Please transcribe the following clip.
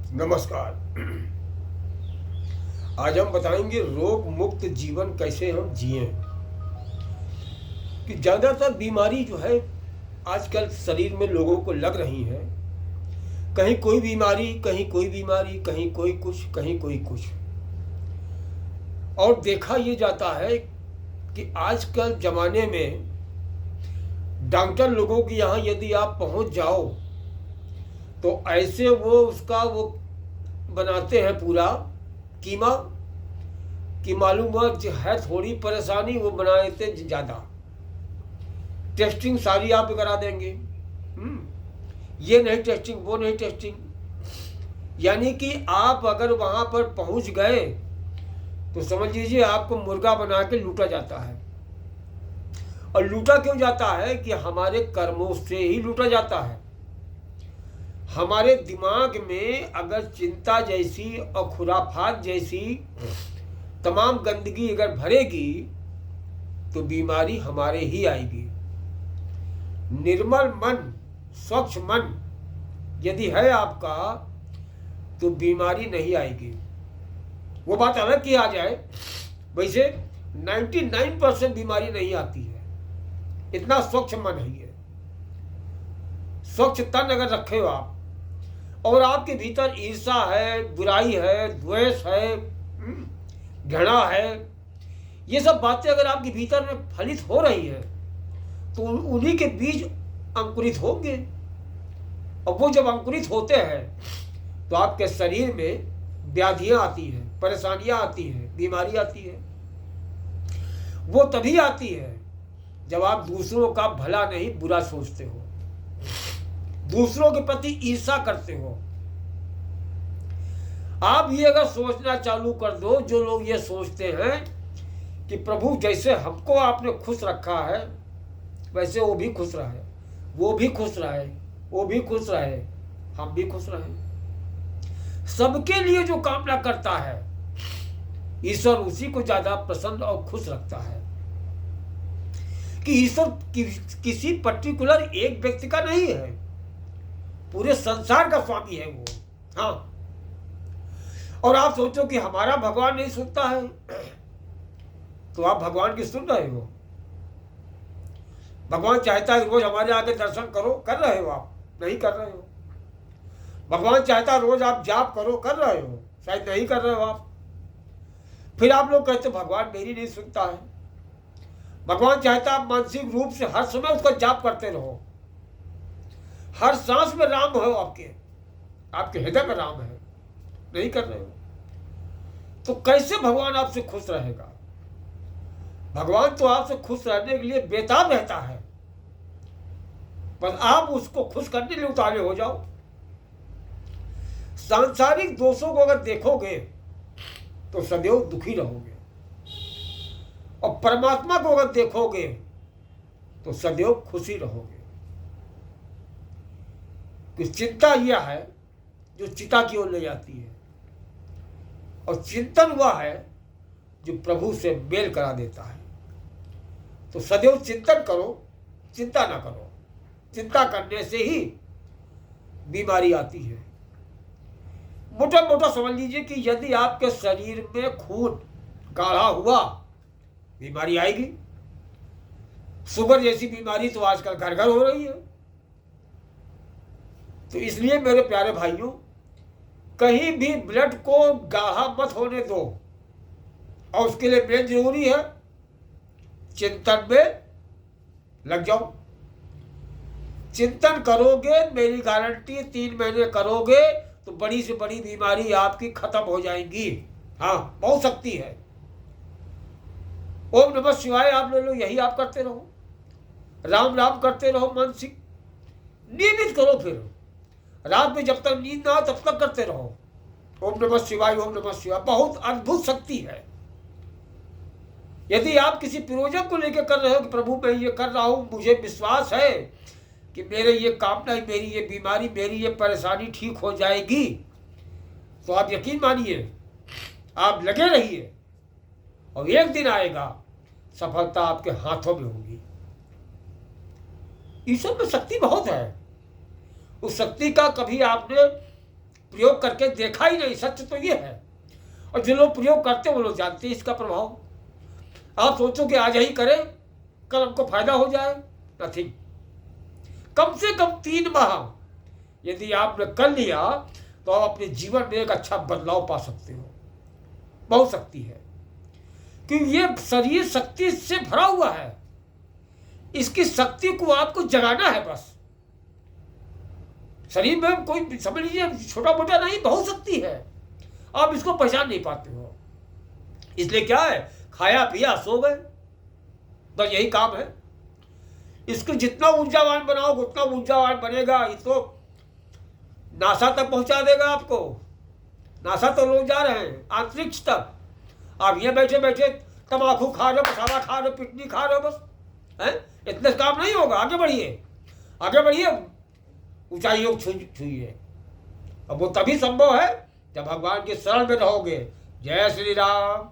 नमस्कार। आज हम बताएंगे रोग मुक्त जीवन कैसे हम जिए। कि ज़्यादातर बीमारी जो है आजकल शरीर में लोगों को लग रही है। कहीं कोई बीमारी, कहीं कोई बीमारी, कहीं कोई कुछ, कहीं कोई कुछ। और देखा ये जाता है कि आजकल ज़माने में डॉक्टर लोगों के यहाँ यदि आप पहुँच जाओ तो ऐसे वो उसका वो बनाते हैं पूरा कीमा कि मालूम हुआ जो है थोड़ी परेशानी वो बना देते ज़्यादा। टेस्टिंग सारी आप करा देंगे। ये नहीं टेस्टिंग, वो नहीं टेस्टिंग। यानी कि आप अगर वहाँ पर पहुँच गए तो समझ लीजिए आपको मुर्गा बना के लूटा जाता है। और लूटा क्यों जाता है कि हमारे कर्मों से ही लूटा जाता है। हमारे दिमाग में अगर चिंता जैसी और खुराफात जैसी तमाम गंदगी अगर भरेगी तो बीमारी हमारे ही आएगी। निर्मल मन, स्वच्छ मन यदि है आपका तो बीमारी नहीं आएगी। वो बात अलग की आ जाए, वैसे 99% बीमारी नहीं आती है। इतना स्वच्छ मन है ये। स्वच्छ तन अगर रखे हो आप और आपके भीतर ईर्ष्या है, बुराई है, द्वेष है, घृणा है, ये सब बातें अगर आपके भीतर में फलित हो रही हैं तो उन्हीं के बीज अंकुरित होंगे। और वो जब अंकुरित होते हैं तो आपके शरीर में व्याधियां आती हैं, परेशानियां आती हैं, बीमारी आती है। वो तभी आती है जब आप दूसरों का भला नहीं बुरा सोचते हो, दूसरों के प्रति ईर्ष्या करते हो। आप ये अगर सोचना चालू कर दो, जो लोग ये सोचते हैं कि प्रभु जैसे हमको आपने खुश रखा है वैसे वो भी खुश रहे, वो भी खुश रहे, वो भी खुश रहे, हम भी खुश रहे। सबके लिए जो कामना करता है ईश्वर उसी को ज्यादा प्रसन्न और खुश रखता है। कि ईश्वर किसी पर्टिकुलर एक व्यक्ति का नहीं है, पूरे संसार का स्वामी है वो। हाँ, और आप सोचो कि हमारा भगवान नहीं सुनता है तो आप भगवान की सुन रहे हो। भगवान चाहता है रोज हमारे आगे दर्शन करो, कर रहे हो आप? नहीं कर रहे हो। भगवान चाहता है रोज आप जाप करो, कर रहे हो? शायद नहीं कर रहे हो आप। फिर आप लोग कहते भगवान मेरी नहीं सुनता है। भगवान चाहता है आप मानसिक रूप से हर समय उसका जाप करते रहो, हर सांस में राम हो, आपके हृदय में राम है, नहीं कर रहे हो तो कैसे भगवान आपसे खुश रहेगा? भगवान तो आपसे खुश रहने के लिए बेताब रहता है, बस आप उसको खुश करने के लिए उतारे हो जाओ। सांसारिक दोषों को अगर देखोगे तो सदैव दुखी रहोगे, और परमात्मा को अगर देखोगे तो सदैव खुशी रहोगे। कि चिंता यह है जो चिता की ओर ले जाती है, और चिंतन वह है जो प्रभु से मेल करा देता है। तो सदैव चिंतन करो, चिंता ना करो। चिंता करने से ही बीमारी आती है। मोटा मोटा समझ लीजिए कि यदि आपके शरीर में खून गाढ़ा हुआ बीमारी आएगी। शुगर जैसी बीमारी तो आजकल घर घर हो रही है। तो इसलिए मेरे प्यारे भाइयों, कहीं भी ब्लड को गाढ़ा मत होने दो, और उसके लिए मेन जरूरी है चिंतन में लग जाओ। चिंतन करोगे, मेरी गारंटी 3 महीने करोगे तो बड़ी से बड़ी बीमारी आपकी खत्म हो जाएगी। हाँ, बहुत शक्ति है। ओम नमः शिवाय आप ले लो, यही आप करते रहो, राम राम करते रहो, मानसिक नियमित करो। फिर रात में जब तक नींद ना हो तब तक करते रहो ओम नमः शिवाय, ओम नमः शिवाय। बहुत अद्भुत शक्ति है। यदि आप किसी प्रयोजन को लेकर कर रहे हो कि प्रभु मैं ये कर रहा हूं, मुझे विश्वास है कि मेरे ये कामना, मेरी ये बीमारी, मेरी ये परेशानी ठीक हो जाएगी, तो आप यकीन मानिए, आप लगे रहिए और एक दिन आएगा सफलता आपके हाथों में होगी। ईश्वर में शक्ति बहुत है। उस शक्ति का कभी आपने प्रयोग करके देखा ही नहीं, सच तो ये है। और जो लोग प्रयोग करते हैं वो लोग जानते हैं इसका प्रभाव। आप सोचो कि आज यही करें, कल हमको फायदा हो जाए, नथिंग। कम से कम 3 माह यदि आपने कर लिया तो आप अपने जीवन में एक अच्छा बदलाव पा सकते हो। बहुत शक्ति है, क्योंकि ये शरीर शक्ति से भरा हुआ है। इसकी शक्ति को आपको जगाना है बस। शरीर में कोई समझ लीजिए छोटा मोटा नहीं, बहुत शक्ति है, आप इसको पहचान नहीं पाते हो। इसलिए क्या है, खाया पिया सो गए, बस यही काम है। इसको जितना ऊर्जावान बनाओगे उतना ऊर्जावान बनेगा। ये तो नासा तक पहुंचा देगा आपको। नासा तो लोग जा रहे हैं अंतरिक्ष तक, आप ये बैठे बैठे तम्बाकू खा रहे हो, मसाला खा रहे हो, पिटनी खा रहे हो, बस हैं। इतने काम नहीं होगा। आगे बढ़िए, आगे बढ़िए, ऊंचाइयों को छूइए। अब वो तभी संभव है जब भगवान के शरण में रहोगे। जय श्री राम।